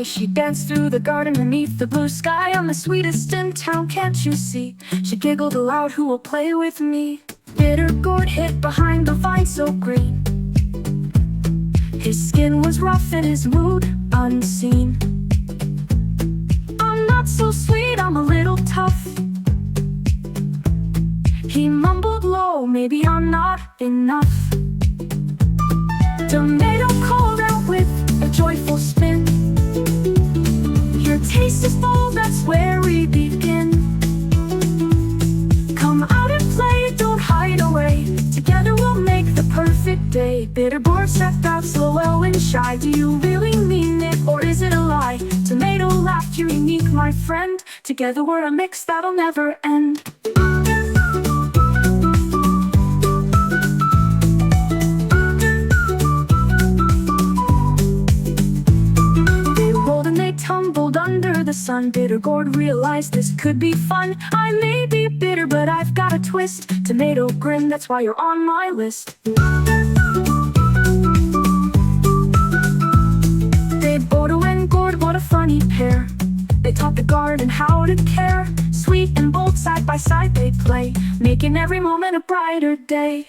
she danced through the garden beneath the blue sky. I'm the sweetest in town, can't you see? She giggled aloud, who will play with me? Bitter gourd hid behind the vine so green. His skin was rough and his mood unseen. I'm not so sweet, I'm a little tough. He mumbled low, maybe I'm not enough. Tomato called out with a joyful spin. Your taste is bold, that's where we begin. Come out and play, don't hide away. Together we'll make the perfect day. Bitter gourd stepped out slow and shy. Do you really mean it, or is it a lie? Tomato laughed, you're unique, my friend. Together we're a mix that'll never end. Tumbled under the sun. Bitter gourd realized this could be fun. I may be bitter, but I've got a twist. Tomato grinned, that's why you're on my list. Tomato and gourd, what a funny pair. They taught the garden how to care. Sweet and bold, side by side they play, making every moment a brighter day.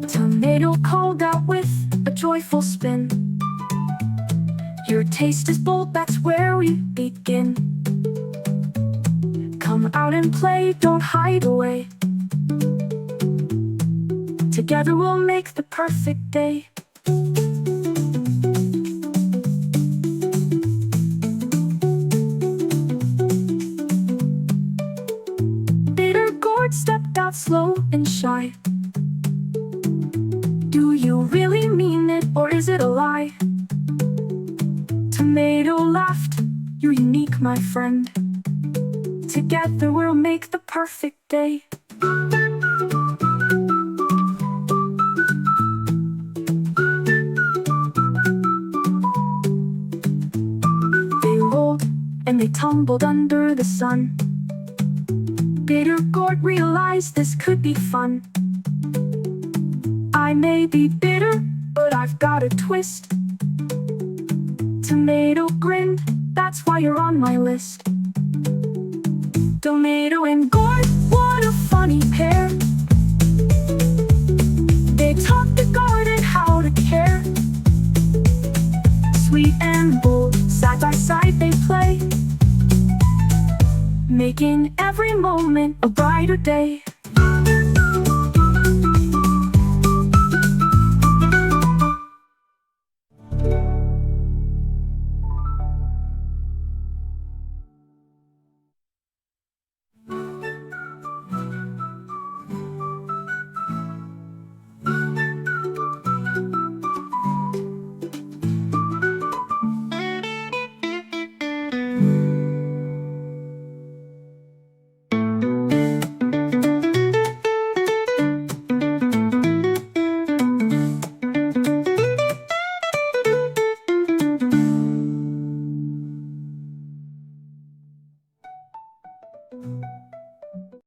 Tomato called out with a joyful spin. Your taste is bold, that's where we begin. Come out and play, don't hide away. Together we'll make the perfect day. Bitter gourd stepped out slow and shy. Do you really mean it, or is it a lie? Tomato laughed, you're unique, my friend. Together we'll make the perfect day. They rolled and they tumbled under the sun. Bitter gourd realized this could be fun. I may be bitter, but I've got a twist. Tomato grinned, that's why you're on my list. Tomato and gourd, what a funny pair. They taught the garden how to care. Sweet and bold, side by side they play, making every moment a brighter day.